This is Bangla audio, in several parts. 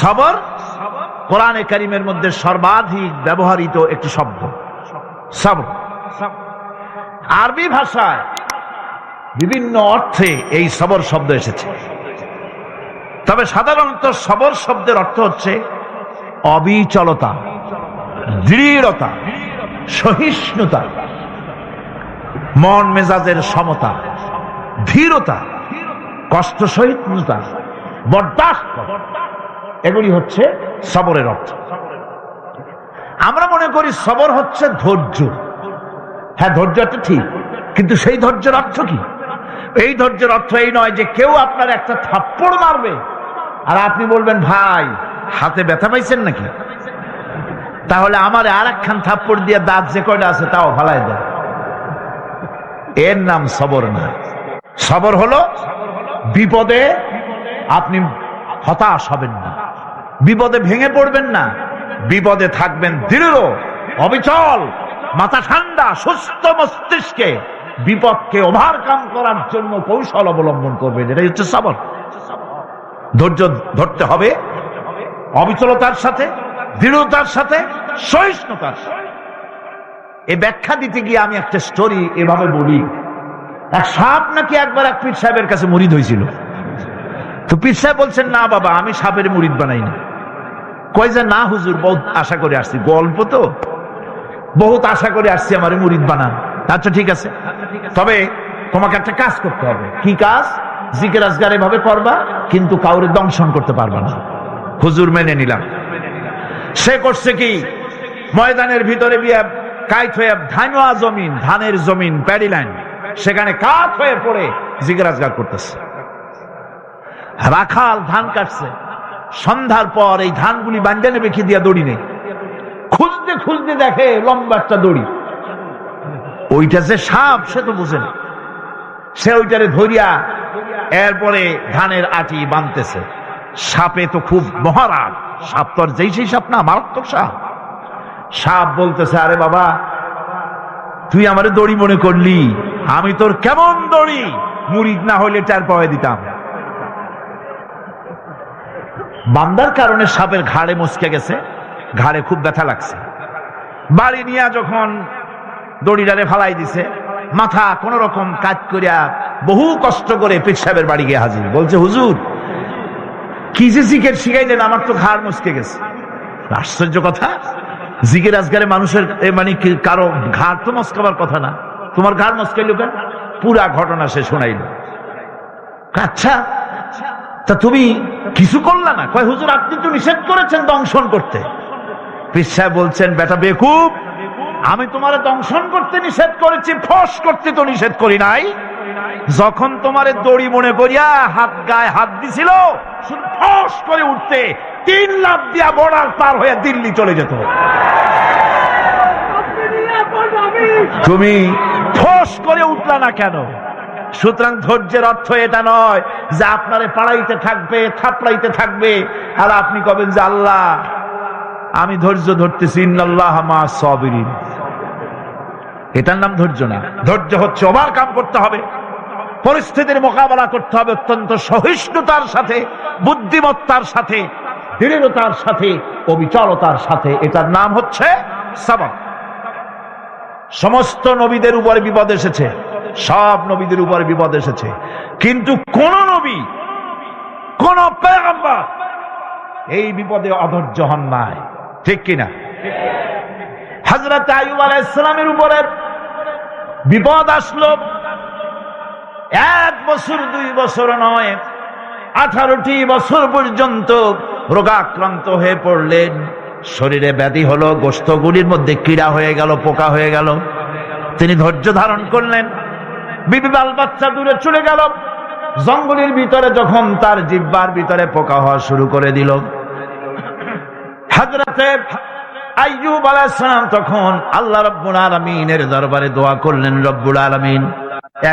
সবর কোরআনে কারীমের মধ্যে সর্বাধিক ব্যবহৃত একটি শব্দ সবর। আরবি ভাষায় বিভিন্ন অর্থে এই সবর শব্দ এসেছে, তবে সাধারণত সবর শব্দের অর্থ হচ্ছে অবিচলতা, দৃঢ়তা, সহিষ্ণুতা, মন মেজাজের সমতা, ধীরতা, কষ্ট সহিষ্ণুতা, বরদাস্ত, এগুলি হচ্ছে সবরের অর্থ। আমরা মনে করি সবর হচ্ছে ধৈর্য। হ্যাঁ, ধৈর্যটা ঠিক, কিন্তু সেই ধৈর্যের অর্থ কি? এই ধৈর্যের অর্থ এই নয় যে কেউ আপনার একটা থাপ্পড় মারবে আর আপনি বলবেন ভাই হাতে ব্যথা পাইছেন নাকি, তাহলে আমার আর একখান থাপ্পড় দিয়ে দাঁত যে কয়টা আছে তাও ফালাই দেয়। এর নাম সবর না। সবর হলো বিপদে আপনি হতাশ হবেন না, বিপদে ভেঙে পড়বেন না, বিপদে থাকবেন দৃঢ়, অবিচল, মাথা ঠান্ডা, সুস্থ মস্তিষ্কে বিপদকে ওভারকাম করার জন্য কৌশল অবলম্বন করবেন। এটাই হচ্ছে সবর। ধৈর্য ধরতে হবে অবিচলতার সাথে, দৃঢ়তার সাথে, সহিষ্ণুতার সাথে। এই ব্যাখ্যা দিতে গিয়ে আমি একটা স্টোরি এভাবে বলি। এক সাপ নাকি একবার এক পীর সাহেবের কাছে মুরিদ হয়েছিল। তো পীর সাহেব বলছেন, না বাবা, আমি সাপের মুরিদ বানাই না। কয় যে, না হুজুর, বহুত আশা করে আসছি, গল্প তো, বহুত আশা করে আসছি আমার মুরিদ বানান। আচ্ছা ঠিক আছে, তবে তোমাকে একটা কাজ করতে হবে। কি কাজ? জিকির আজকার এভাবে করবা, কিন্তু কাউরে দংশন করতে পারবা না। হুজুর মেনে নিলাম। সে করছে কি, ময়দানের ভিতরে গিয়ে কাইত হয়ে ধানোয়া জমিন, ধানের জমিন, প্যাডি লাইন, সেখানে কাত হয়ে পড়ে জিকির আজকার করতেছে। রাখাল ধান কাটছে, সন্ধ্যার পর এই ধানগুলি বান্ডানে রেখে দিয়া দড়ি নেই, খুঁজতে খুঁজতে দেখে লম্বা একটা দড়ি। ওইটা যে সাপ সে তো বুঝে না, সে ওইটারে ধরিয়া এরপরে ধানের আটি বাঁধতেছে। সাপে তো খুব মহারাগ, সাপ তো আর যেই সেই সাপ না, মারাত্মক সাপ। সাপ বলতেছে, আরে বাবা, তুই আমারে দড়ি মনে করলি, আমি তোর কেমন দড়ি, মুরিদ না হইলে টার পাওয়া দিতাম। বান্দার কারণে সাপের ঘাড়ে মুচকে গেছে, ঘাড়ে খুব ব্যথা লাগছে। বাড়ি নিয়ে যখন দড়িটারে ফালাই দিছে, মাথা কোন রকম কাজ করিয়া বহু কষ্ট করে পীর সাহেবের বাড়ি গিয়ে হাজির। বলছে, হুজুর কি যে জিকির শিখাইলেন, আমার তো ঘাড় মুচকে গেছে। আশ্চর্য কথা, জিকির আজকারে মানুষের মানে কারো ঘাড় তো মস্কাবার কথা না, তোমার ঘাড় মস্কাইল কেন? পুরা ঘটনা সে শোনাইল। আচ্ছা, তা তুমি কিছু করলা না? কয়, হুজুর আপনি তো নিষেধ করেছেন দংশন করতে। পীর সাহেব বলছেন, বেটা বেকুব, আমি তোমারে দংশন করতে নিষেধ করেছি, ফস করতে তো নিষেধ করি নাই। যখন তোমারে দড়ি মনে করিয়া হাত গায়ে হাত দিছিল, শুধু ফস করে উঠতে 3 লাখ দিয়া বর্ডার পার হয়ে দিল্লি চলে যেত। তুমি ফস করে উঠলা না কেন? সুতরাং ধৈর্যের অর্থ এটা নয় যে আপনারে পাড়াইতে থাকবে, থাপড়াইতে থাকবে, আর আপনি কবেন যে আল্লাহ আমি ধৈর্য ধরতেছি, ইন্নাল্লাহা মা'আস সাবিরিন। এটার নাম ধৈর্য না। ধৈর্য হচ্ছে ওভারকাম করতে হবে, পরিস্থিতির মোকাবেলা করতে হবে অত্যন্ত সহিষ্ণুতার সাথে, বুদ্ধিমত্তার সাথে, দৃঢ়তার সাথে, অবিচলতার সাথে। এটার নাম হচ্ছে সবর। সমস্ত নবীদের উপরে বিপদ এসেছে, সব নবীদের উপরে বিপদ এসেছে, কিন্তু কোন নবী, কোন পয়গম্বর এই বিপদে অধৈর্য হন নাই। ঠিক কিনা? হযরত আইয়ুব আলাইহিস সালামের উপরে বিপদ আসলো, 1 বছর 2 বছর নয়, 18টি বছর পর্যন্ত রোগাক্রান্ত হয়ে পড়লেন। শরীরে ব্যাধি হলো, গোশতগুলির মধ্যে কীড়া হয়ে গেল, পোকা হয়ে গেল। তিনি ধৈর্য ধারণ করলেন। বিবি বাল বাচ্চা দূরে চলে গেল। জঙ্গলের ভিতরে যখন তার জিহ্বার ভিতরে পোকা হওয়া শুরু করে দিল, হযরতে আইয়ুব আলাইহিস সালাম তখন আল্লাহ রাব্বুল আলামিনের দরবারে দোয়া করলেন, রব্বুল আলামিন,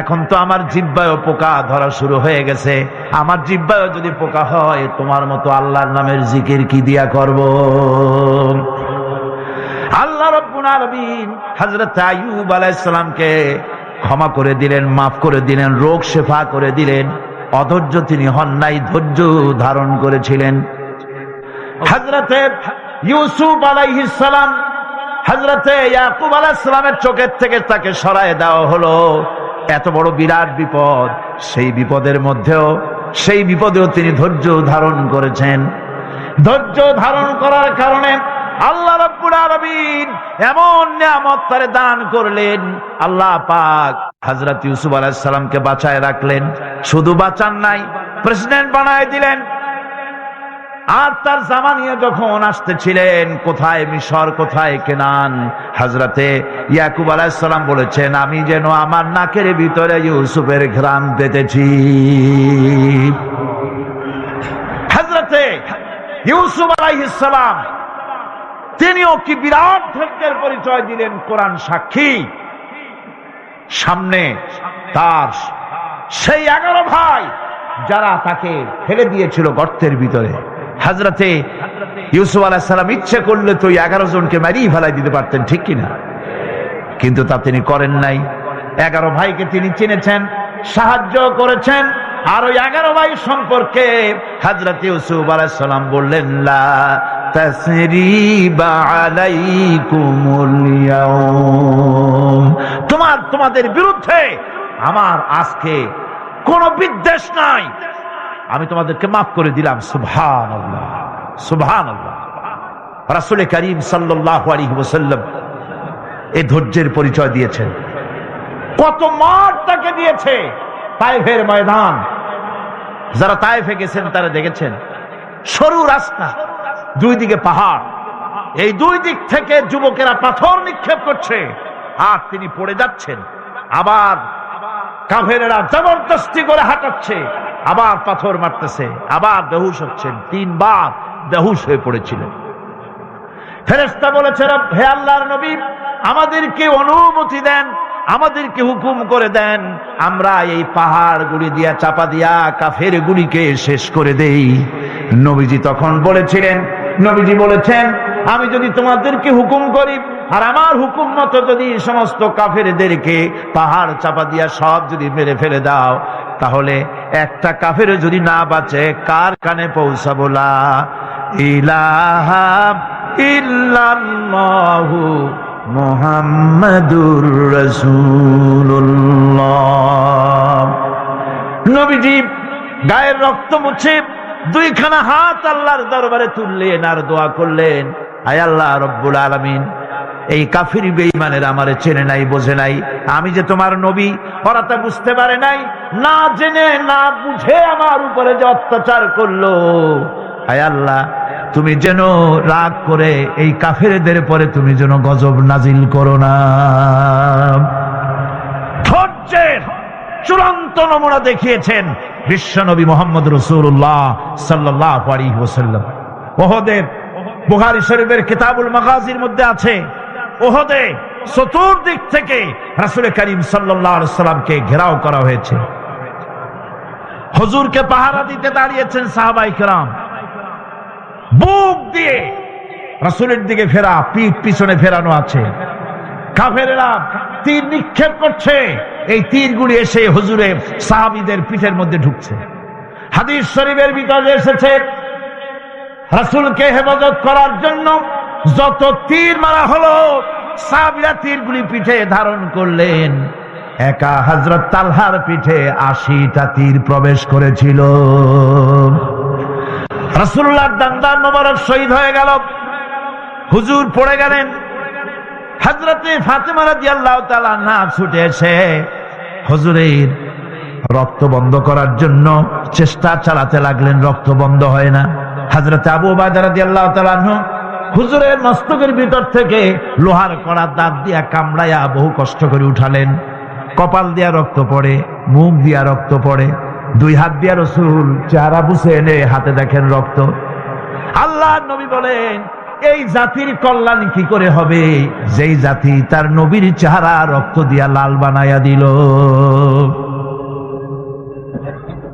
এখন তো আমার জিহ্বায় পোকা ধরা শুরু হয়ে গেছে, আমার জিহ্বায় যদি পোকা হয়, তোমার মতো আল্লাহর নামের জিকির কি দিয়া করব? আল্লাহ রাব্বুল আলামিন হযরত আইয়ুব আলাইহিস সালামকে ক্ষমা করে দিলেন, মাফ করে দিলেন, রোগ শেফা করে দিলেন। অধৈর্য তিনি হন নাই, ধৈর্য ধারণ করেছিলেন। হযরতে ইউসুফ আলাইহিস সালাম, হযরতে ইয়াকুব আলাইহিস সালামের চোখের থেকে তাকে সরায় দেওয়া হলো। এত বড় বিরাট বিপদ, সেই বিপদেও তিনি ধৈর্য ধারণ করেছেন। ধৈর্য ধারণ করার কারণে আল্লাহ রাব্বুল আলামিন এমন নিয়ামত তারে দান করলেন। আল্লাহ পাক হযরত ইউসুফ আলাইহিস সালামকে বাঁচায় রাখলেন। শুধু বাঁচান নাই, প্রেসিডেন্ট বানায় দিলেন। আর তার জামানিয়া যখন আসতেছিলেন, কোথায় মিশর, কোথায় কেনান, হযরতে ইয়াকুব আলাইহিস সালাম বলেছেন, আমি যেন আমার নাকের ভিতরে ইউসুফের ঘ্রাণ পেতেছি। হযরতে ইউসুফ আলাইহিস সালাম তিনিও কি বিরাট ধৈর্যের পরিচয় দিলেন, কোরআন সাক্ষী। সামনে তার সেই 11 ভাই যারা তাকে ফেলে দিয়েছিল গর্তের ভিতরে। হযরতে ইউসুফ আলাইহিস সালাম ইচ্ছে করলে তো 11 জনকে মারিয়ে ফেলাই দিতে পারতেন, ঠিক কিনা? কিন্তু তা তিনি করেন নাই। 11 ভাইকে তিনি চিনেছেন, সাহায্য করেছেন। আর ওই 11 ভাই সম্পর্কে হযরত ইউসুফ আলাইহিস সালাম বললেন, লা তাসরিবা আলাইকুমুল ইয়াউম, তোমাদের বিরুদ্ধে আমার আজকে কোনো বিদ্বেষ নাই, আমি তোমাদেরকে মাফ করে দিলাম। সুবহানাল্লাহ, সুবহানাল্লাহ। রাসূল করিম সাল্লাল্লাহু আলাইহি ওয়াসাল্লাম এই ধৈর্যের পরিচয় দিয়েছেন। কত মার তাকে দিয়েছে তায়েফের ময়দান। যারা তায়েফে গেছেন তারা দেখেছেন, সরু রাস্তা, দুই দিকে পাহাড়, এই দুই দিক থেকে যুবকেরা পাথর নিক্ষেপ করছে, আর তিনি পড়ে যাচ্ছেন। আবার কাফেরেরা জবরদস্তি করে হাঁটাচ্ছে, আবার পাথর মারতেছে, আবার বেহুশ হচ্ছেন। 3 বার বেহুশ হয়ে পড়েছিলেন। ফেরেশতা বলেছে, হে আল্লাহর নবী, আমাদেরকে অনুমতি দেন, আমাদেরকে হুকুম করে দেন, আমরা এই পাহাড়গুলি দিয়া চাপা দিয়া কাফের গুলিকে শেষ করে দেই। নবীজি তখন বলেছেন, আমি যদি তোমাদেরকে হুকুম করি আর আমার হুকুম মতো যদি সমস্ত কাফেরদেরকে পাহাড় চাপা দিয়া সব যদি মেরে ফেলে দাও, তাহলে একটা কাফের যদি না বাঁচে, কার কানে পৌঁছাবো? লা ইলাহা ইল্লাল্লাহু মুহাম্মাদুর রাসূলুল্লাহ। নবীজি গায়ের রক্ত মুছে 2খানা হাত আল্লাহর দরবারে তুললেন আর দোয়া করলেন, আয় আল্লাহ রব্বুল আলামিন, এই কাফির বেঈমানের আমারে চেনে নাই, বোঝে নাই, আমি যে তোমার নবী, ওরা তা বুঝতে পারে নাই, না জেনে না বুঝে আমার উপরে যে অত্যাচার করলো, আয় আল্লাহ তুমি যেন রাগ করে এই কাফেরদের পরে তুমি যেন গজব নাজিল করো না। ধৈর্যের চূড়ান্ত নমুনা দেখিয়েছেন বিশ্বনবী মুহাম্মদ রাসূলুল্লাহ সাল্লাল্লাহু আলাইহি ওয়াসাল্লাম। উহুদের বুখারী শরীফের কিতাবুল মাগাজির মধ্যে আছে, উহুদে চতুর্দিক থেকে রাসূল করিম সাল্লাল্লাহু আলাইহি ওয়াসাল্লামকে ঘেরাও করা হয়েছে। হুজুরকে পাহারা দিতে দাঁড়িয়েছেন সাহাবায়ে কেরাম, বুক দিয়ে রাসূলের দিকে ফেরা, পিঠ পিছনে ফেরানো আছে। কাফেরেরা তীর নিক্ষেপ করছে, এই তীরগুলি এসে হুজুরের সাহাবীদের পিঠের মধ্যে ঢুকছে। হাদিস শরীফের ভিতরে এসেছে, রাসূলকে হেফাজত করার জন্য যত তীর মারা হলো, সাহাবীরা তীরগুলি পিঠে ধারণ করলেন। একা হযরত তালহার পিঠে 80টা তীর প্রবেশ করেছিল। রাসূলুল্লাহর দান্দার মোবারক শহীদ হয়ে গেল, হুজুর পড়ে গেলেন। হযরতে ফাতেমা রাদিয়াল্লাহু তাআলা আনহা ছুটে এসে হুজুরের রক্ত বন্ধ করার জন্য চেষ্টা চালাতে লাগলেন, রক্ত বন্ধ হয় না। হযরতে আবু উবাইদা রাদিয়াল্লাহু তাআলা আনহু হুজুরের মস্তকের ভিতর থেকে লোহার কড়া দাঁত দিয়া কামড়াইয়া বহু কষ্ট করে উঠালেন। কপাল দিয়া রক্ত পড়ে, মুখ দিয়া রক্ত পড়ে, 2 হাত দিয়া রাসূল চেহারা বুঝে এনে হাতে দেখেন রক্ত। আল্লাহর নবী বলেন, এই জাতির কল্যাণ কি করে হবে যেই জাতি তার নবীর চেহারা রক্ত দিয়া লাল বানাইয়া দিল।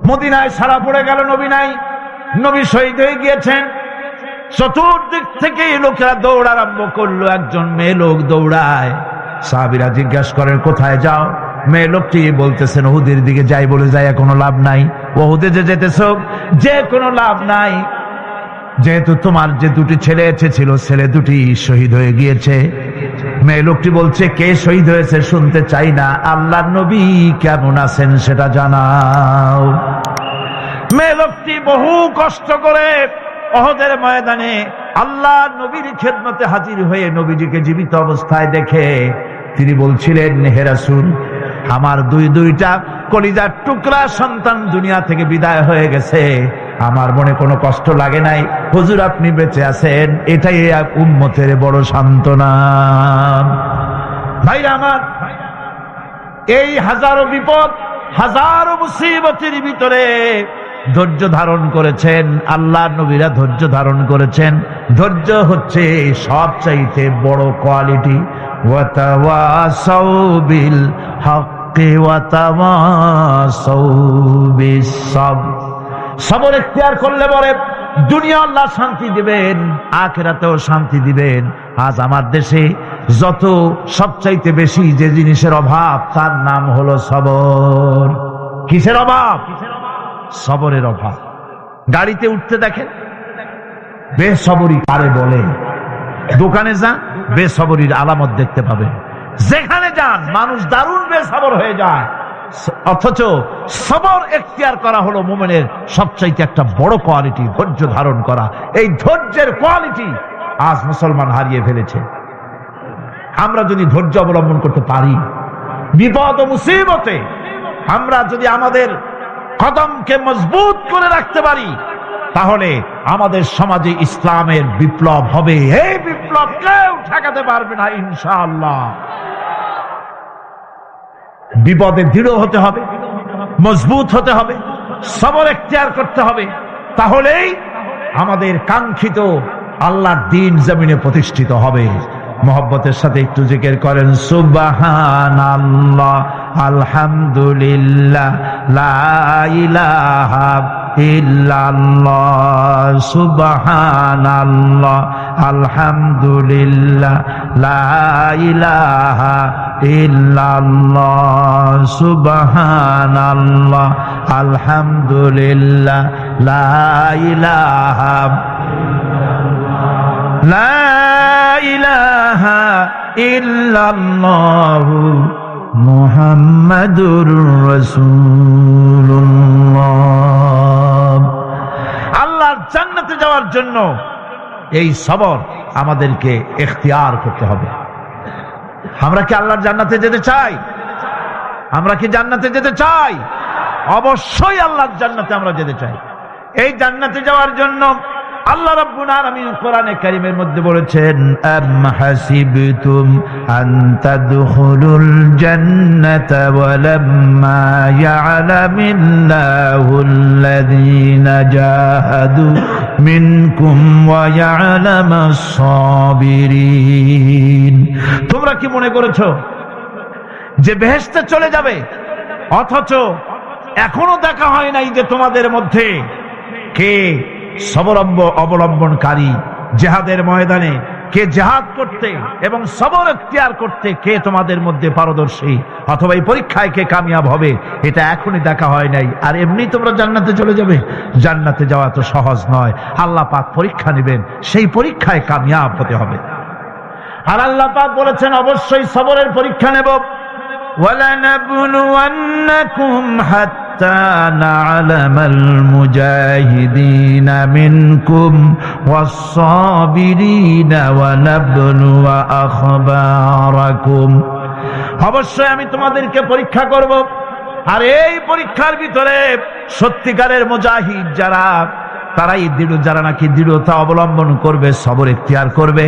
মদিনায় সারা পড়ে গেল, নবী নাই, নবী শহীদ হয়ে গিয়েছেন। চতুর্দিক থেকে লোকেরা দৌড় আরম্ভ করলো, একজন মেয়ে লোক দৌড়ায়। সাহাবীরা জিজ্ঞাসা করেন, কোথায় যাও? মেয়ে লোকটি বলতেছেন, উহুদের দিকে যাই। বলে, যায় কোনো লাভ নাই, উহুদে যে যেতেছ যে কোনো লাভ নাই। যেহেতু তোমার যে দুটি ছেলে ছিল ছেলে দুটি শহীদ হয়ে গিয়েছে, মেয়ে লোকটি বলছে কে শহীদ হয়েছে শুনতে চাই না, আল্লাহর নবী কেমন আছেন সেটা জানাও। মেয়ে লোকটি বহু কষ্ট করে উহুদের ময়দানে আল্লাহর নবীর খেদমতে হাজির হয়ে নবীজিকে জীবিত অবস্থায় দেখে তিনি বলছিলেন, হে রাসূল, আমার দুইটা কলিজার টুকরা সন্তান দুনিয়া থেকে বিদায় হয়ে গেছে, আমার মনে কোনো কষ্ট লাগে নাই, হুজুর আপনি বেঁচে আছেন, এটাই উম্মতের বড় সান্ত্বনা। ভাইরা আমার, এই হাজারো বিপদ, হাজারো মুসিবতের ভিতরে ধৈর্য ধারণ করেছেন আল্লাহর নবীরা, ধৈর্য ধারণ করেছেন। ধৈর্য হচ্ছে সবচাইতে বড় কোয়ালিটি। ওয়াতাওয়াসাউ বিল হাক্কি ওয়াতাওয়াসাউ বিস সাবর। সবর ইখতিয়ার করলে পরে দুনিয়া আল্লাহ শান্তি দিবেন, আখিরাতেও শান্তি দিবেন। আজ আমার দেশে যত সবচাইতে বেশি যে জিনিসের অভাব তার নাম হলো সবর। কিসের অভাব? সবরের অভাব। গাড়িতে উঠতে দেখেন বেসবরি কারে বলে, দোকানে যান বেসবরির আলামত দেখতে পাবেন, যেখানে যান মানুষ দারুণ বেসবর হয়ে যায়। অথচ সবর ইখতিয়ার করা হলো মুমিনের সবচাইতে একটা বড় কোয়ালিটি, ধৈর্য ধারণ করা। এই ধৈর্যের কোয়ালিটি আজ মুসলমান হারিয়ে ফেলেছে। আমরা যদি ধৈর্য অবলম্বন করতে পারি, বিপদ ও মুসিবতে আমরা যদি আমাদের কদমকে মজবুত করে রাখতে পারি, তাহলে আমাদের সমাজে ইসলামের বিপ্লব হবে। এই বিপ্লব কেউ ঠেকাতে পারবে না ইনশাআল্লাহ। বিপদে দৃঢ় হতে হবে, মজবুত হতে হবে, সবর ইখতিয়ার করতে হবে, তাহলেই আমাদের কাঙ্ক্ষিত আল্লাহর দ্বীন জমিনে প্রতিষ্ঠিত হবে। মোহব্বতের সাথে একটু জিকির করেন, সুবহানাল্লাহ, আলহামদুলিল্লাহ, লা ইলাহা ইল্লাল্লাহ, সুবহানাল্লাহ, আলহামদুলিল্লাহ, লা ইলাহা ইল্লাল্লাহ, সুবহানাল্লাহ, আলহামদুলিল্লাহ, লা ইলাহা ইল্লাল্লাহু মুহাম্মাদুর রাসূলুল্লাহ। আল্লাহর জান্নাতে যাওয়ার জন্য এই সবর আমাদেরকে ইখতিয়ার করতে হবে। আমরা কি আল্লাহর জান্নাতে যেতে চাই? আমরা কি জান্নাতে যেতে চাই? অবশ্যই আল্লাহর জান্নাতে আমরা যেতে চাই। এই জান্নাতে যাওয়ার জন্য আল্লাহ রাব্বুল আলামিন কোরআনে কারীমের মধ্যে বলেছেন, আম হাসিবতুম আন তাদখুলুল জান্নাতা ওয়া লাম্মা ইয়া'লামিল্লাহুল্লাযীনা জাহাদু মিনকুম ওয়া ইয়া'লামাস সাবিরিন। তোমরা কি মনে করেছো যে বেহেশতে চলে যাবে, অথচ এখনো দেখা হয় নাই যে তোমাদের মধ্যে কে সবর অবলম্বনকারী, জিহাদের ময়দানে কে জিহাদ করতে এবং সবর ইখতিয়ার করতে কে তোমাদের মধ্যে পারদর্শী, অথবা এই পরীক্ষায় কে কামিয়াব হবে, এটা এখনই দেখা হয় নাই। আর এমনি তোমরা জান্নাতে চলে যাবে? জান্নাতে যাওয়া তো সহজ নয়। আল্লাহ পাক পরীক্ষা নেবেন, সেই পরীক্ষায় কামিয়াব হতে হবে। আর আল্লাহ পাক বলেছেন অবশ্যই সবরের পরীক্ষা নেব। ওয়ালানাবলুওয়ান্নাকুম হাত্তা না'লামাল মুজাহিদিনা মিনকুম ওয়াস-সাবিরিনা ওয়া নাবলুয়া আখবারাকুম। অবশ্যই আমি তোমাদেরকে পরীক্ষা করব, আর এই পরীক্ষার ভিতরে সত্যিকারের মুজাহিদ যারা, তারাই যারা নাকি দৃঢ়তা অবলম্বন করবে, সবর ইখতিয়ার করবে,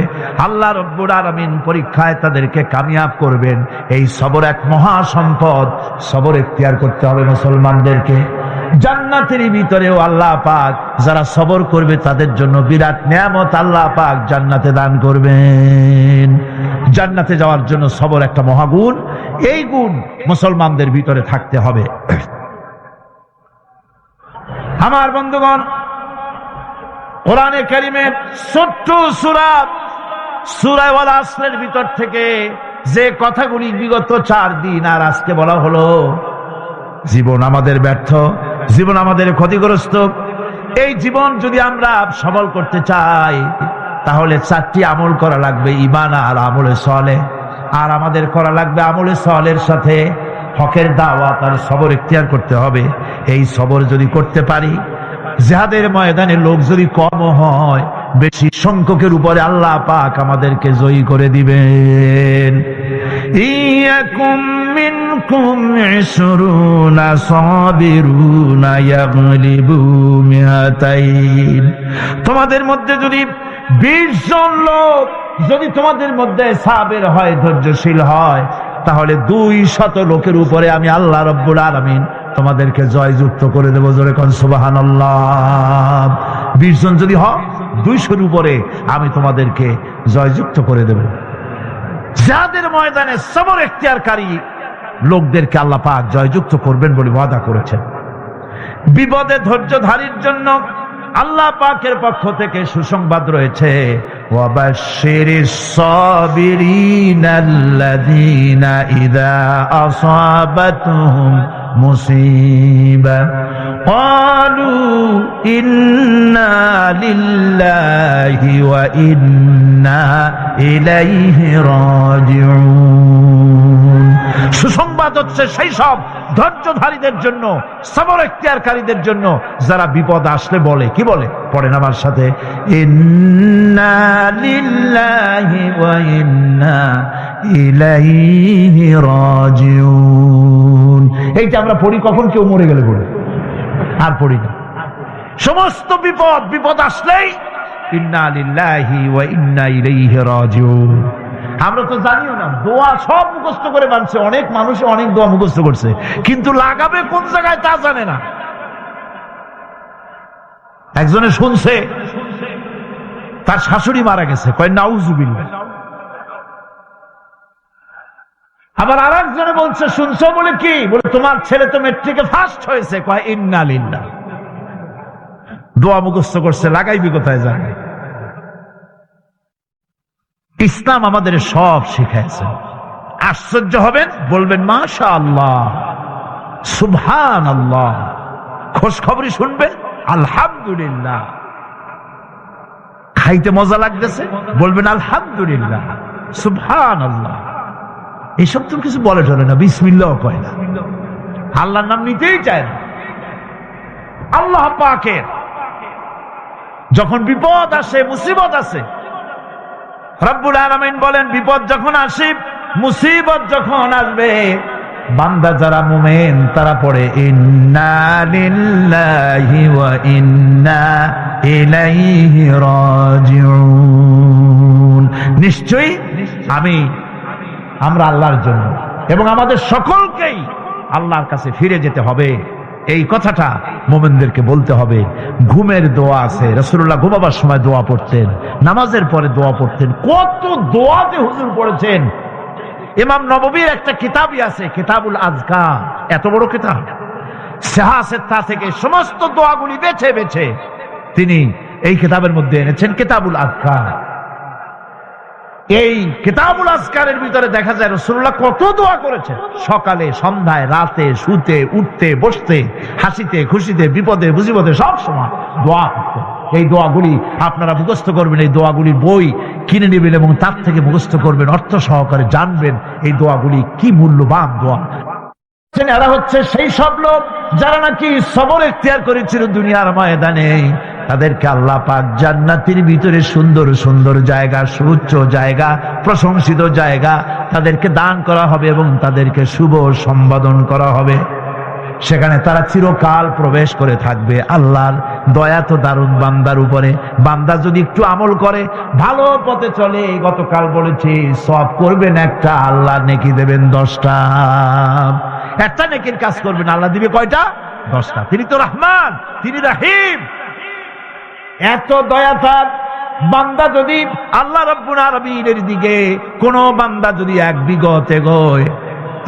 আল্লাহ রাব্বুল আলামিন পরীক্ষায় তাদেরকে কামিয়াব করবেন। এই সবর এক মহা সম্পদ। সবর ইখতিয়ার করতে হবে মুসলমানদেরকে। জান্নাতের ভিতরেও আল্লাহ পাক যারা সবর করবে তাদের জন্য বিরাট নিয়ামত আল্লাহ পাক জান্নাতে দান করবেন। জান্নাতে যাওয়ার জন্য সবর একটা মহাগুণ। এই গুণ মুসলমানদের ভিতরে থাকতে হবে। আমার বন্ধুগণ, কোরআনে কারীমের ছোট্ট সূরা ওয়াল আসরের ভিতর থেকে যে কথাগুলি বিগত 4 দিন আর আজকে বলা হলো, জীবন আমাদের ব্যর্থ, জীবন আমাদের ক্ষতিগ্রস্ত, এই জীবন যদি আমরা সবল করতে চাই তাহলে 4টি আমল করা লাগবে, ঈমান আর আমলে সালেহ। আর আমাদের করা লাগবে আমলে সালেহের সাথে হকের দাওয়াত আর সবর ইখতিয়ার করতে হবে। এই সবর যদি করতে পারি, জিহাদের ময়দানে লোক যদি কম হয়, বেশি সংখ্যকের উপরে আল্লাহ পাক আমাদেরকে জয়ী করে দিবেন। ইয়াকুম মিনকুম 20 সাবিরুনা ইয়াগলিবু মিআতাইন। তোমাদের মধ্যে যদি 20 জন লোক যদি তোমাদের মধ্যে সাবের হয়, ধৈর্যশীল হয়, তাহলে 200 লোকের উপরে আমি আল্লাহ রাব্বুল আলামিন তোমাদেরকে জয়যুক্ত করে দেব। জোরে কোন সুবহানাল্লাহ। 20 জন যদি হয়, 200-র উপরে আমি তোমাদেরকে জয়যুক্ত করে দেব। জিহাদের ময়দানে সবর ইখতিয়ারকারী লোকদেরকে আল্লাহ পাক জয়যুক্ত করবেন বলে ওয়াদা করেছেন। বিপদে ধৈর্যধারীর জন্য আল্লাহ পাকের পক্ষ থেকে সুসংবাদ রয়েছে, ওয়াবাশশিরিস সাবিরিনাল্লাযীনা ইযা আসাবাতুহুম মুসিবা ক্বালু ইন্না লিল্লাহি ওয়া ইন্না ইলাইহি রাজিউন। সুসংবাদ হচ্ছে সেই সব ধৈর্যধারীদের জন্য, সবর ইখতিয়ারকারীদের জন্য যারা বিপদ আসলে বলে, কি বলে? পড়েন আমার সাথে, ইন্না লিল্লাহি ওয়া ইন্না ইলাইহি রাজিউন। এইটা আমরা পড়ি কখন? কেউ মরে গেলে পড়ি, আর পড়ি না। সমস্ত বিপদ আসলেই ইন্না লিল্লাহি ওয়া ইন্না ইলাইহি রাজিউন। আমরা তো জানিও না, দোয়া সব মুখস্থ করে মানছে, অনেক মানুষ অনেক দোয়া মুখস্থ করছে, কিন্তু লাগাবে কোন জায়গায় তা জানে না। একজনে শুনছে তার শাশুড়ি মারা গেছে, কয় নাউজুবিল্লাহ। আবার আর একজনে বলছে, শুনছো বলে কি? বলে তোমার ছেলে তো মেট্রিকে ফার্স্ট হয়েছে, কয় ইন্না লিল্লাহ। দোয়া মুখস্থ করছে, লাগাইবি কোথায় জানে। ইসলাম আমাদের সব শিখাইছে। আশ্চর্য হবেন, বলবেন মাশাআল্লাহ, সুবহানাল্লাহ। খোঁজ খবরই শুনবেন, আলহামদুলিল্লাহ। খাইতে মজা লাগতেছে, বলবেন আলহামদুলিল্লাহ, সুবহানাল্লাহ। এসব তো কিছু বলে চলে না, বিসমিল্লাহ কয় না, আল্লাহর নাম নিতেই চায় না। আল্লাহ পাকের যখন বিপদ আসে, মুসিবত আসে, রব্বুল আলামিন বলেন বিপদ যখন আসে, মুসিবত যখন আসবে, বান্দা যারা মুমিন তারা পড়ে ইন্না লিল্লাহি ওয়া ইন্না ইলাইহি রাজিউন। নিশ্চয়ই আমরা আল্লাহর জন্য এবং আমাদের সকলকেই আল্লাহর কাছে ফিরে যেতে হবে। এই কথাটা মুমিনদেরকে বলতে হবে। ঘুমের দোয়া আছে, রাসূলুল্লাহ ঘুমাবার সময় দোয়া পড়তেন, নামাজের পরে দোয়া পড়তেন। কত দোয়াতে হুজুর পড়েছেন। ইমাম নববীর একটা কিতাবই আছে, কিতাবুল আযকার, এত বড় কিতাব। সিহাসেত্তা থেকে সমস্ত দোয়াগুলি বেছে বেছে তিনি এই কিতাবের মধ্যে এনেছেন, কিতাবুল আযকার। এই কিতাবুল আযকারের ভিতরে দেখা যায় রাসূলুল্লাহ কত দোয়া করেছেন। সকালে, সন্ধ্যায়, রাতে, শুতে, উঠতে, বসতে, হাসিতে, খুশিতে, বিপদে, মুসিবতে সব সময় দোয়া করতেন। এই দোয়াগুলি আপনারা মুখস্থ করবেন, এই দোয়াগুলির বই কিনে নেবেন এবং তার থেকে মুখস্থ করবেন, অর্থ সহকারে জানবেন এই দোয়াগুলি কি মূল্যবান দোয়া। এরা হচ্ছে সেই সব লোক যারা নাকি সবর ইখতিয়ার করেছিল দুনিয়ার ময়দানে। তাদেরকে আল্লাহ পাক জান্নাতের ভিতরে সুন্দর সুন্দর জায়গা, সুউচ্চ জায়গা, প্রশংসিত জায়গা তাদেরকে দান করা হবে এবং তাদেরকে শুভ সম্বোধন করা হবে। সেখানে তারা চিরকাল প্রবেশ করে থাকবে। আল্লাহর দয়া তো দারুণ বান্দার উপরে। বান্দা যদি একটু আমল করে, ভালো পথে চলে, গতকাল বলেছি সব করবেন একটা, আল্লাহ নেকি দেবেন 10টা। একটা নেকির কাজ করবেন, আল্লাহ দিবে কয়টা? 10টা। তিনি তো রহমান, তিনি রহিম। এত দয়া তার। বান্দা যদি আল্লাহ রাব্বুল আলামিনের দিকে, কোন বান্দা যদি 1 বিগত এগোয়,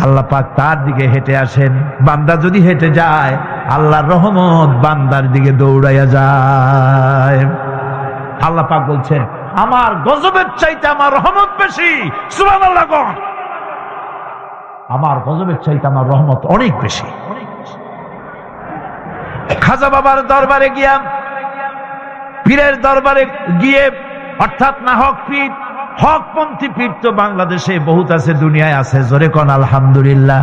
আল্লাহ পাক তার দিকে হেঁটে আসেন। বান্দা যদি হেঁটে যায়, আল্লাহর রহমত বান্দার দিকে দৌড়াইয়া যায়। আল্লাহ পাক বলছেন, আমার গজবের চাইতে আমার রহমত বেশি। সুবহানাল্লাহ। আমার গজবের চাইতে আমার রহমত অনেক বেশি। খাজা বাবার দরবারে গিয়া পীরের দরবারে গিয়ে, অর্থাৎ না হক পীর, হকপন্থী পীর তো বাংলাদেশে বহুত আছে, দুনিয়ায় আছে, জোরে কোন আলহামদুলিল্লাহ।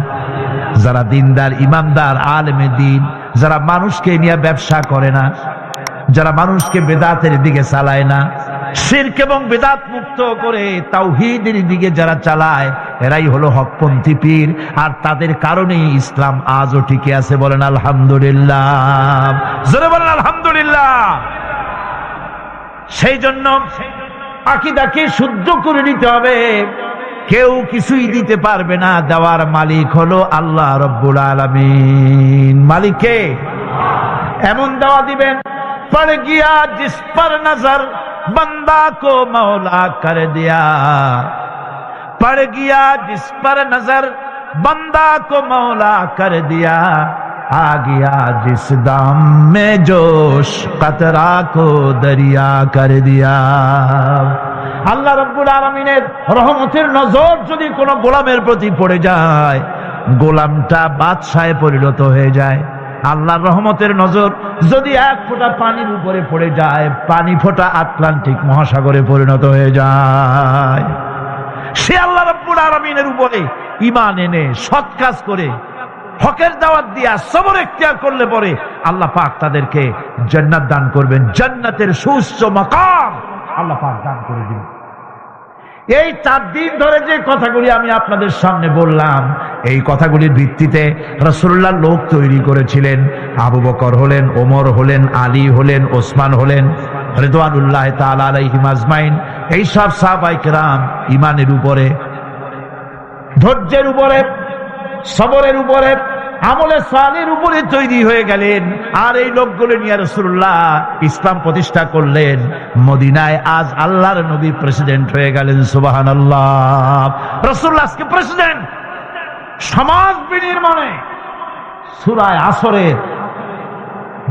যারা দিনদার, ইমানদার, আলেমে দিন, যারা মানুষকে নিয়ে ব্যবসা করে না, যারা মানুষকে বেদাতের দিকে চালায় না, শিরক এবং বেদাত মুক্ত করে তাওহীদের দিকে যারা চালায়, এরাই হলো হকপন্থী পীর। আর তাদের কারণেই ইসলাম আজও টিকে আছে। বলেন আলহামদুলিল্লাহ, জোরে বলেন আলহামদুলিল্লাহ। সেই জন্য আকীদাকে শুদ্ধ করে নিতে হবে। কেউ কিছুই দিতে পারবে না, দেওয়ার মালিক হলো আল্লাহ রব্বুল আলামিন। মালিককে এমন দেওয়া দিবেন, পড় গিয়া জিস पर नजर बंदा को मौला कर दिया, पड़ गया जिस पर नजर बंदा को मौला कर दिया, आ गया जिस दाम में जोश कतरा को दरिया कर दिया। আল্লাহ রাব্বুল আলামিনের রহমতের নজর যদি কোনো গোলামের প্রতি পড়ে যায়, গোলামটা বাদশাহে পরিণত হয়ে যায়। আল্লাহর রহমতের নজর যদি এক ফোঁটা পানির উপরে পড়ে যায়, পানি ফোঁটা আটলান্টিক মহাসাগরে পরিণত হয়ে যায়। সে আল্লাহ রাব্বুল আলামিনের উপরে ঈমান এনে সৎ কাজ করে হকের দাওয়াত দিয়া সবর ইখতিয়ার করলে পরে আল্লাহ পাক তাদেরকে জান্নাত দান করবেন। জান্নাতের সুউচ্চ মাকাম আল্লাহ পাক দান করে দিবেন। এই 4 দিন ধরে যে কথাগুলি আমি আপনাদের সামনে বললাম, এই কথাগুলির ভিত্তিতে রাসূলুল্লাহ লোক তৈরি করেছিলেন। আবু বকর হলেন, ওমর হলেন, আলী হলেন, ওসমান হলেন, রিদওয়ানুল্লাহ তাআলা আলাইহিম আজমাইন। এই সব সাহাবায়ে কেরাম ঈমানের উপরে, ধৈর্যের উপরে, সবরের উপরে, আমলে সালের উপরে তৈরি হয়ে গেলেন। আর এই লোকগুলো নিয়ে রাসূলুল্লাহ ইসলাম প্রতিষ্ঠা করলেন। মদিনায় আজ আল্লাহর নবী প্রেসিডেন্ট হয়ে গেলেন। সুবহানাল্লাহ। রাসূলুল্লাহ আজকে প্রেসিডেন্ট। সমাজ বিনির্মাণে সূরা আসরের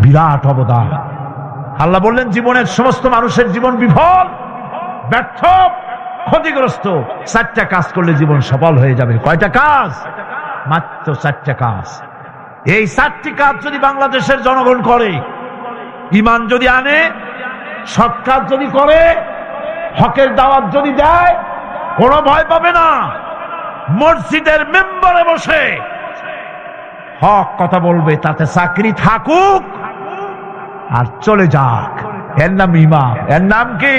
বিরাট অবদান। আল্লাহ বললেন, জীবনের সমস্ত মানুষের জীবন বিফল, ব্যর্থ, ক্ষতিগ্রস্ত। 4টা কাজ করলে জীবন সফল হয়ে যাবে। কয়টা কাজ? মাত্র 4টা কাজ। এই 4টি কাজ যদি বাংলাদেশের জনগণ করে, ঈমান যদি আনে, সৎ কাজ যদি করে, হকের দাওয়াত যদি দেয়, কোনো ভয় পাবে না। মসজিদের মেম্বারে বসে হক কথা বলবে, তাতে চাকরি থাকুক আর চলে যাক। এর নাম ইমাম। এর নাম কি?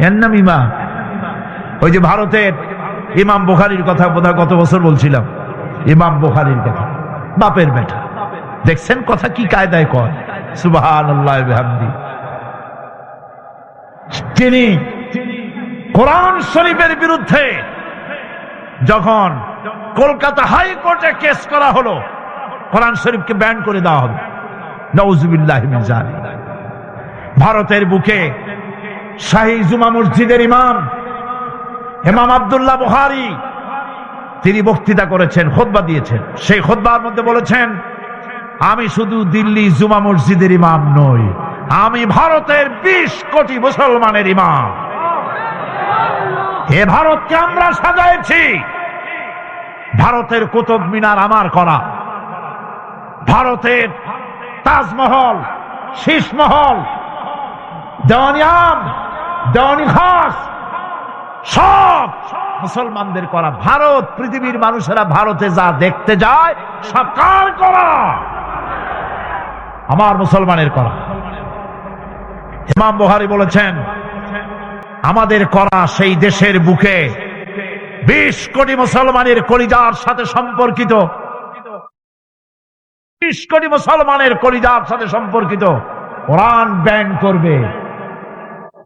এর নাম ইমাম। ওই যে ভারতের ইমাম বুখারীর কথা বোধহয় গত বছর বলছিলাম, ইমাম বুখারীর কথা, বাপের বেটা। দেখছেন কথা কি কায়দায় কয়। সুবহানাল্লাহ বিহামদি। তিনি কোরআন শরীফের বিরুদ্ধে যখন কলকাতা হাইকোর্টে কেস করা হলো, কোরআন শরীফকে ব্যান করে দেওয়া হবে, নাউযুবিল্লাহি মিন যালিক। ভারতের বুকে শাহী জুমা মসজিদের ইমাম আব্দুল্লাহ বুখারী তিনি বক্তৃতা করেছেন, খুতবা দিয়েছেন। সেই খুতবার মধ্যে বলেছেন, আমি শুধু দিল্লি জুমা মসজিদের ইমাম নই, আমি ভারতের 20 কোটি মুসলমানের ইমাম। এ ভারতকে আমরা সাজাইছি। ভারতের কুতুব মিনার আমার করা, ভারতের তাজমহল, শীষমহল, দেওয়ানি আম, দেওয়ানি খাস সব মুসলমানদের করা। ভারত, পৃথিবীর মানুষেরা ভারতে যা দেখতে যায় সব কার করা? আমার মুসলমানের করা। ইমাম বুখারী বলেছেন, আমাদের করা সেই দেশের বুকে 20 কোটি মুসলমানের কলিজার সাথে সম্পর্কিত, 20 কোটি মুসলমানের কলিজার সাথে সম্পর্কিত কোরআন ব্যান করবে।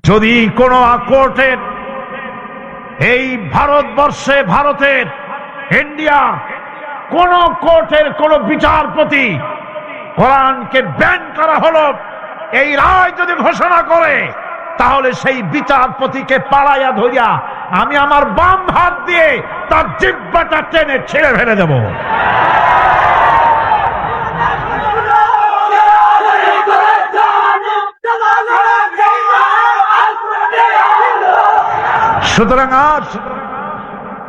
যদি কোন কোর্টের, এই ভারতবর্ষে, ভারতের, ইন্ডিয়া, কোন কোর্টের কোন বিচারপতি কোরআনকে ব্যান করা হলো, এই রায় যদি ঘোষণা করে, তাহলে সেই বিচারপতিকে পাড়াইয়া ধরিয়া আমি আমার বাম হাত দিয়ে তার জিহ্বাটা টেনে ছিঁড়ে ফেলে দেব। সুতরাং আজ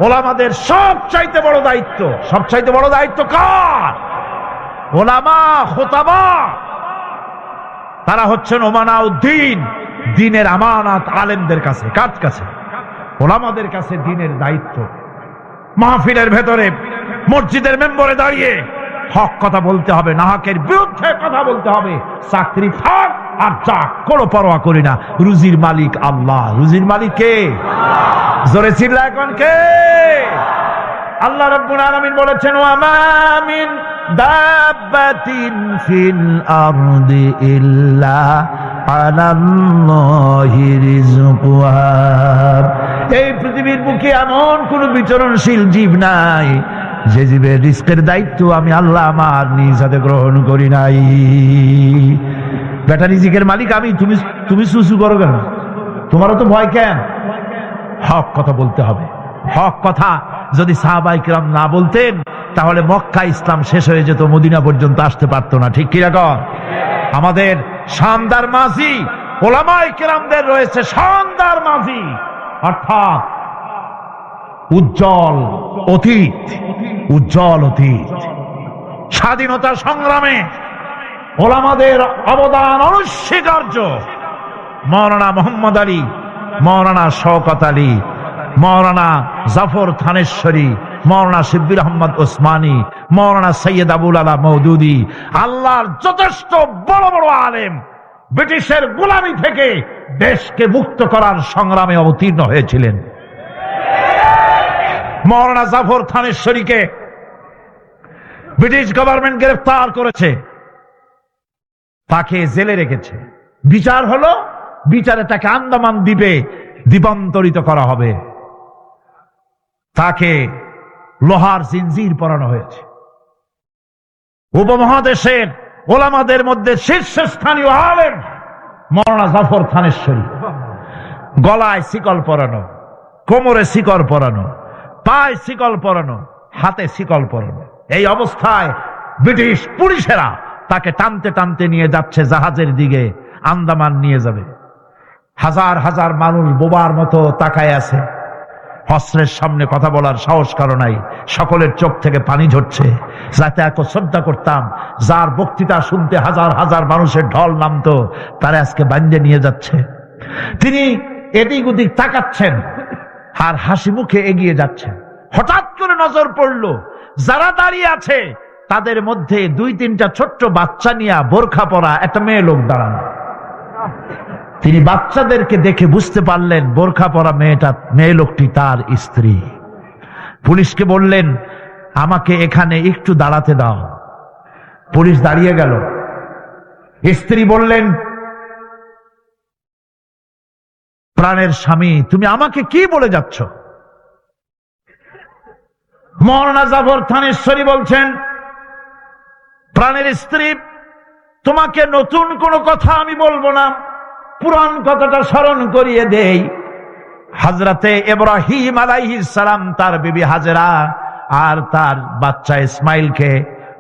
ওলামাদের সবচাইতে বড় দায়িত্ব, সবচাইতে বড় দায়িত্ব কার? ওলামা, খুতাবা, তারা হচ্ছেন ওমানাউদ্দিন, দ্বীনের আমানত আলেমদের কাছে। কার কাছে? ওলামাদের কাছে দ্বীনের দায়িত্ব। মাহফিলের ভেতরে, মসজিদের মেম্বরে দাঁড়িয়ে হক কথা বলতে হবে, নাহকের বিরুদ্ধে কথা বলতে হবে। চাকরি থাক আর যাক, কোনো পরোয়া করি না। রুজির মালিক আল্লাহ। রুজির মালিক কে? জোরে চিল্লা এখন কে? আল্লাহ রাব্বুল আলামিন বলেছেন, ওয়া মা মিন দাব্বাতিন ফিল আরদি ইল্লা আলাল্লাহি রিজকুহা। এই পৃথিবীর বুকে এমন কোন বিচরণশীল জীব নাই যে জীবের রিজকের দায়িত্ব আমি আল্লাহ আমার নিজ হাতে গ্রহণ করি নাই। বেটা রিজিকের মালিক আমি, তুমি সুসু করো কেন? তোমারও তো ভয় কেন? হক কথা বলতে হবে। হক কথা যদি সাহাবায়ে কিরাম না বলতেন তাহলে মক্কা ইসলাম শেষ হয়ে যেত, মদিনা পর্যন্ত আসতে পারতো না। ঠিক কি রকম? আমাদের শানদার মাঝি ওলামায়ে কিরামদের রয়েছে শানদার মাঝি, অর্থাৎ উজ্জ্বল অতীত। উজ্জ্বল অতীত। স্বাধীনতা সংগ্রামে ওলামাদের অবদান অনস্বীকার্য। মাওলানা মোহাম্মদ আলী, মাওলানা শওকত আলী, মাওলানা জাফর থানেশ্বরী, মাওলানা শিব্বির আহমদ ওসমানী, মাওলানা সৈয়দ আবুল আলা মওদুদি, আল্লাহর যথেষ্ট বড় বড় আলেম ব্রিটিশের গোলামি থেকে দেশকে মুক্ত করার সংগ্রামে অবতীর্ণ হয়েছিলেন। মাওলানা জাফর থানেশ্বরীকে ব্রিটিশ গভর্নমেন্ট গ্রেফতার করেছে, তাকে জেলে রেখেছে। বিচার হলো, বিচারে তাকে আন্দামান দ্বীপে দ্বীপান্তরিত করা হবে। তাকে লোহার জিনজির পরানো হয়েছে। উপমহাদেশের ওলামাদের মধ্যে শীর্ষস্থানীয় আলেম মাওলানা জাফর থানেশ্বরী, গলায় শিকল পরানো, কোমরে শিকল পরানো, পায়ে শিকল পরানো, হাতে শিকল পরানো। এই অবস্থায় ব্রিটিশ পুলিশেরা তাকে টানতে টানতে নিয়ে যাচ্ছে জাহাজের দিকে, আন্দামান নিয়ে যাবে। হাজার হাজার মানুষ বোবার মতো তাকায় আছে। অস্ত্রের সামনে কথা বলার সাহস কারো নাই। সকলের চোখ থেকে পানি ঝরছে। যাতে এত শ্রদ্ধা করতাম, যার বক্তৃতা শুনতে হাজার হাজার মানুষের ঢল নামতো, তারা আজকে বান্ধে নিয়ে যাচ্ছে। তিনি এদিক ওদিক তাকাচ্ছেন আর হাসি মুখে এগিয়ে যাচ্ছেন। হঠাৎ করে নজর পড়ল যারা দাঁড়িয়ে আছে তাদের মধ্যে দুই তিনটা ছোট্ট বাচ্চা নিয়ে বোরখা পরা একটা মেয়ে লোক দাঁড়ানো। তিনি বাচ্চাদেরকে দেখে বুঝতে পারলেন বোরখা পরা মেয়ে লোকটি তার স্ত্রী। পুলিশকে বললেন, আমাকে এখানে একটু দাঁড়াতে দাও। পুলিশ দাঁড়িয়ে গেল। স্ত্রী বললেন, প্রাণের স্বামী, তুমি আমাকে কি বলে যাচ্ছ? মাওলানা জাফর থানেশ্বরী বলছেন, প্রাণের স্ত্রী, তোমাকে নতুন কোনো কথা আমি বলবো না, পুরান কথাটা স্মরণ করিয়ে দেই। হযরতে ইব্রাহিম আলাইহিস সালাম তার বিবি হাজেরা আর তার বাচ্চা ইসমাইলকে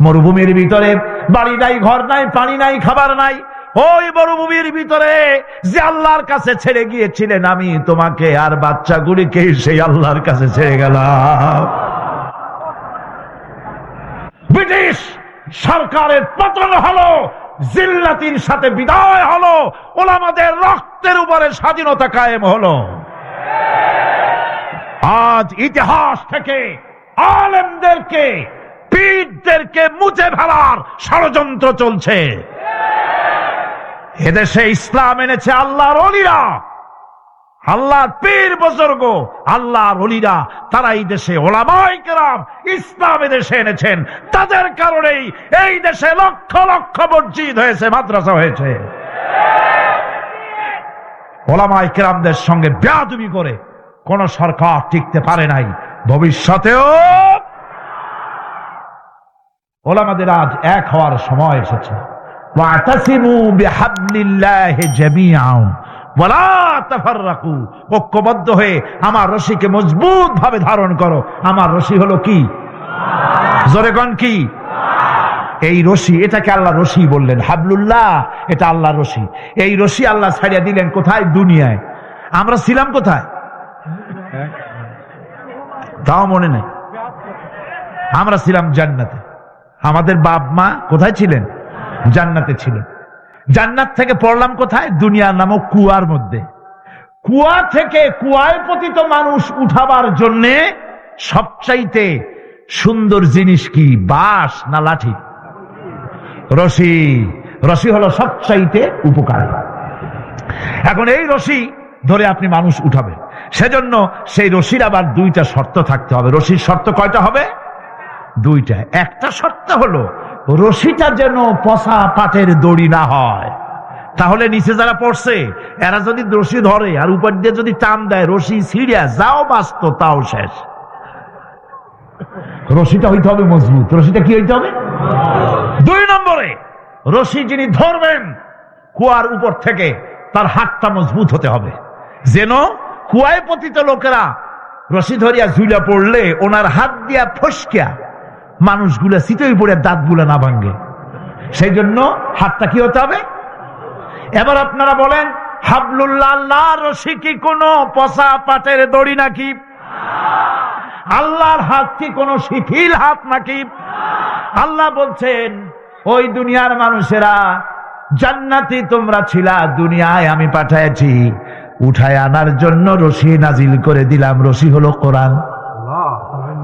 মরুভূমির ভিতরে, বাড়ি নাই, ঘর নাই, পানি নাই, খাবার নাই, ওই মরুভূমির ভিতরে যে আল্লাহর কাছে ছেড়ে গিয়েছিলেন, আমি তোমাকে আর বাচ্চাগুলিকে সেই আল্লাহর কাছে ছেড়ে গেলাম। ব্রিটিশ সরকারের পতন হলো, জিল্লাতির সাথে বিদায় হলো, ওলামাদের রক্তের উপরে স্বাধীনতা কায়েম হলো। আজ ইতিহাস থেকে আলেমদেরকে, পীরদেরকে মুছে ফেলার ষড়যন্ত্র চলছে। এদেশে ইসলাম এনেছে আল্লাহর ওলিরা, আল্লাহর পীর বুজুর্গ, আল্লাহর ওলিরা, তারা এই দেশে ওলামায়ে কেরাম ইসলাম এদেশে এনেছেন। তাদের কারণেই এই দেশে লক্ষ লক্ষ মসজিদ হয়েছে, মাদ্রাসা হয়েছে। ওলামায়ে কেরামদের সঙ্গে বেয়াদবি করে কোন সরকার টিকতে পারে নাই, ভবিষ্যতেও। ওলামাদের আজ এক হওয়ার সময় এসেছে। ওয়াতাসিমু বিহাবলিল্লাহি জামিআন ওয়ালা তাফাররাকু, ঐক্যবদ্ধ হয়ে আমার রশিকে মজবুত ভাবে ধারণ করো। আমার রশি হলো কি? জোরে কোন কি? এই রশি, এটাকে আল্লাহ রশি বললেন। হাবলুল্লাহ, এটা আল্লাহর রশি। এই রশি আল্লাহ ছাড়িয়ে দিলেন কোথায়? দুনিয়ায়। আমরা ছিলাম কোথায়? তাও মনে নেই। আমরা ছিলাম জান্নাতে। আমাদের বাপ মা কোথায় ছিলেন? জান্নাতে ছিলেন। জান্নাত থেকে পড়লাম কোথায়? দুনিয়ার নামক কুয়ার মধ্যে। কুয়া থেকে কুয়ায় পতিত মানুষ উঠাবার জন্য সবচাইতে সুন্দর জিনিস কি? বাঁশ না লাঠি? রশি। রশি হলো সবচাইতে উপকারী। এখন এই রশি ধরে আপনি মানুষ উঠাবেন, সেজন্য সেই রশির আবার দুইটা শর্ত থাকতে হবে। রশির শর্ত কয়টা হবে? দুইটা। একটা শর্ত হলো রশিটা যেন পচা পাটের দড়ি না হয়, তাহলে নিচে যারা পড়ছে এরা যদি রশি ধরে আর উপর দিয়ে যদি টান দেয়, রশি ছিঁড়িয়া যাও বাঁচত তাও শেষ। রশিটা হইতে হবে মজবুত। রশিটা কি হইতে হবে? দুই নম্বরে, রশি যিনি ধরবেন কুয়ার উপর থেকে তার হাতটা মজবুত হতে হবে, যেন কুয়ায় পতিত লোকেরা রশি ধরিয়া ঝুলা পড়লে ওনার হাত দিয়া ফসকিয়া মানুষগুলা চিতই পড়ে দাঁতগুলা না ভাঙ্গে। সেই জন্য হাতটা কি হতে হবে? এবার আপনারা বলেন, হাবলুল্লাহ আল্লাহর রশি কি কোনো পচা পাটের দড়ি নাকি? আল্লাহর হাত কি কোনো শিথিল হাত নাকি? আল্লাহ বলছেন, ওই দুনিয়ার মানুষেরা, জান্নাতি তোমরা ছিলা, দুনিয়ায় আমি পাঠাইছি উঠায় আনার জন্য রশি নাজিল করে দিলাম। রশি হলো কোরআন।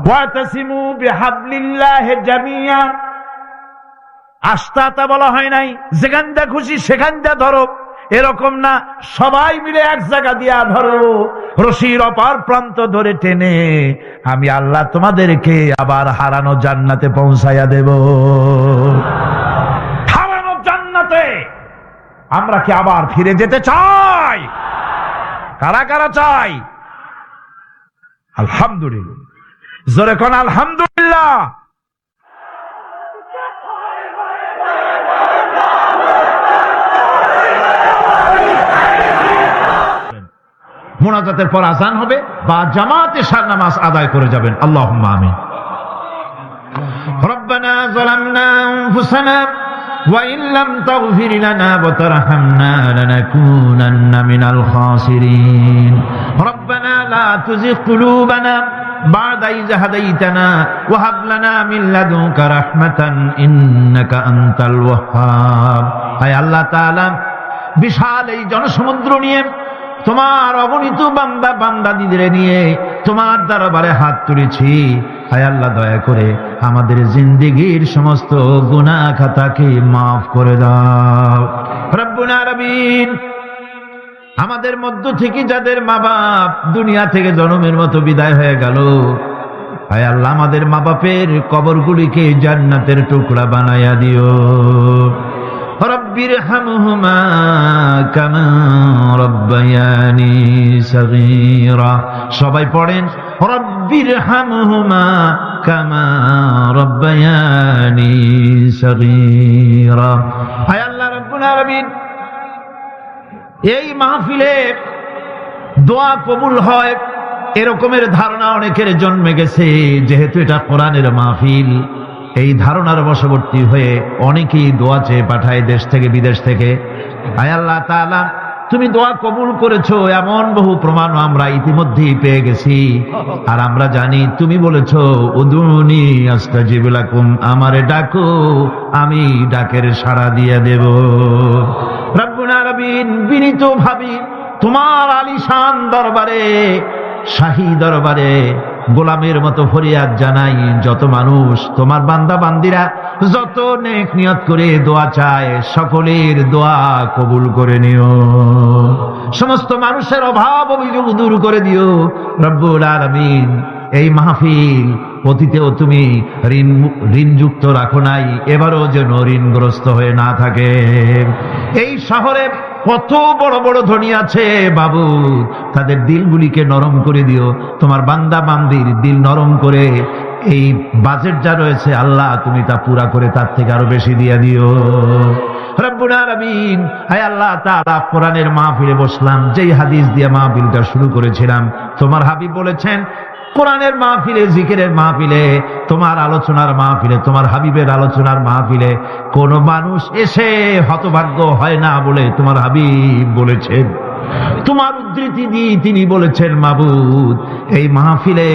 ওয়াতাসিমু বিহাবলিল্লাহি জামিয়া। আস্তাতা বলা হয় নাই যেখান দা খুশি সেখান দা ধরো, এরকম না, সবাই মিলে এক জায়গা দিয়া ধরো। রশির অপার প্রান্ত ধরে টেনে আমি আল্লাহ তোমাদেরকে আবার হারানো জান্নাতে পৌঁছাইয়া দেব। হারানো জান্নাতে আমরা কি আবার ফিরে যেতে চাই? কারা কারা চাই? আলহামদুলিল্লাহ, জোরে কোন আলহামদুলিল্লাহ। মুনাজাতের পর আযান হবে বা জামাতে এশার নামাজ আদায় করে যাবেন। আল্লাহুম্মা আমিন। রব্বানা যালামনা আনফুসানা ওয়া ইন লাম তাগফির লানা ওয়া তারহামনা লানাকুনান্না মিনাল খাসিরিন। রব্বানা লা তুযিগ কুলুবানা বা'দা ইয হাদাইতানা ওয়া হাব লানা মিন লাদুনকা রাহমাতান ইন্নাকা আনতাল ওয়াহ্হাব। হে আল্লাহ তাআলা, বিশাল এই জনসমুদ্র নিয়ে তোমার অগণিত বান্দা বান্দাদিদের নিয়ে তোমার দরবারে হাত তুলেছি। হায় আল্লাহ, দয়া করে আমাদের জিন্দেগীর সমস্ত গুনাহ খাতাকে মাফ করে দাও। রব্বুল আলামিন, আমাদের মধ্য থেকে যাদের মা বাপ দুনিয়া থেকে জন্মের মতো বিদায় হয়ে গেল, হায় আল্লাহ, আমাদের মা বাপের কবরগুলিকে জান্নাতের টুকরা বানায়া দিও। রব্বিরহামহুমা কামা রব্বায়ানি সগীরা। সবাই পড়েন, রব্বিরহামহুমা কামা রব্বায়ানি সগীরা। হায় আল্লাহ রাব্বুল আলামিন, এই মাহফিলে দোয়া কবুল হয় এরকমের ধারণা অনেকের জন্মে গেছে। যেহেতু এটা কোরআনের মাহফিল, এই ধারণার বশবর্তী হয়ে অনেকেই দোয়া চেয়ে পাঠায় দেশ থেকে বিদেশ থেকে। হায় আল্লাহ তাআলা, তুমি দোয়া কবুল করেছো এমন বহু প্রমাণ আমরা ইতিমধ্যেই পেয়ে গেছি। আর আমরা জানি তুমি বলেছো, উদুনি আস্তাজিব লাকুম, আমারে ডাকো আমি ডাকের সাড়া দিয়ে দেব। রব্বুল আলামিন, বিনীত ভাবি তোমার আলিশান দরবারে, শাহী দরবারে গোলামের মতো ফরিয়াদ জানাই, যত মানুষ তোমার বান্দা বান্দিরা যত নেক নিয়ত করে দোয়া চায়, সকলের দোয়া কবুল করে নিও। সমস্ত মানুষের অভাব অভিযোগ দূর করে দিও রব্বুল আলামিন। এই মাহফিল অতীতেও তুমি ঋণযুক্ত রাখো নাই, এবারও যেন ঋণগ্রস্ত হয়ে না থাকে। এই শহরে কত বড় বড় ধনী আছে বাবু, তাদের দিলগুলিকে নরম করে দিও। তোমার বান্দা বান্দির দিল নরম করে এই বাজেট যা রয়েছে আল্লাহ তুমি তা পুরা করে তার থেকে আরো বেশি দিয়ে দিও রব্বুল আলামিন। হায় আল্লাহ তাআলা, কোরআনের মাহফিলে বসলাম, যেই হাদিস দিয়ে মাহফিলটা শুরু করেছিলাম, তোমার হাবিব বলেছেন, কোরআনের মাহফিলে, জিকিরের মাহফিলে, তোমার আলোচনার মাহফিলে, তোমার হাবিবের আলোচনার মাহফিলে কোন মানুষ এসে হতভাগ্য হয় না বলে তোমার হাবিব বলেছেন। তোমার উদ্ধৃতি দিয়ে তিনি বলেছেন, মাবুদ এই মাহফিলে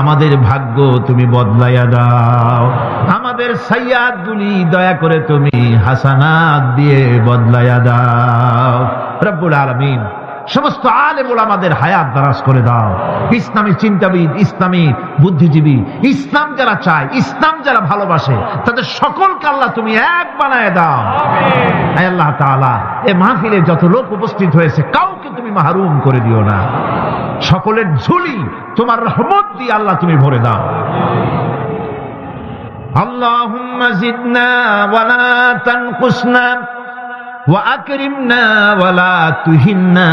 আমাদের ভাগ্য তুমি বদলাইয়া দাও, আমাদের সাইয়াদ গুলি দয়া করে তুমি হাসানাত দিয়ে বদলাইয়া দাও। রব্বুল আলামিন সমস্ত আলেম ওলামাদের হায়াত দারাজ করে দাও। ইসলামী চিন্তাবিদ, ইসলামী বুদ্ধিজীবী, ইসলাম যারা চায়, ইসলাম যারা ভালোবাসে, তাদের সকলকে আল্লাহ তুমি এক বানায় দাও। আয় আল্লাহ তাআলা, এই মাহফিলে যত লোক উপস্থিত হয়েছে কাউকে তুমি মাহরুম করে দিও না। সকলের ঝুলি তোমার রহমত দিয়ে আল্লাহ তুমি ভরে দাও। আল্লাহুম্মা জিদনা ওয়ালা তানকুসনা وأكرمنا ولا تهنا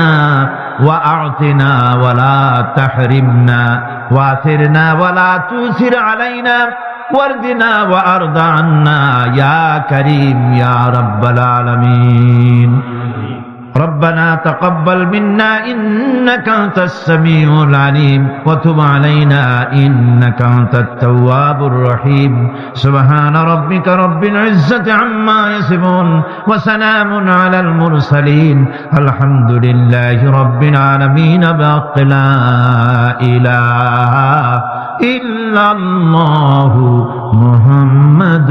وأعطنا ولا تحرمنا وآثرنا ولا تؤثر علينا واردنا وأرض عنا يا كريم يا رب العالمين ربنا تقبل منا إنك أنت السميع العليم وتب علينا إنك أنت التواب الرحيم سبحان ربك رب العزة عما يصفون وسلام على المرسلين الحمد لله رب العالمين بحق لا إله إلا الله محمد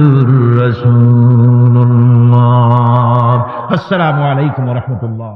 رسول الله। السلام عليكم ورحمة الله।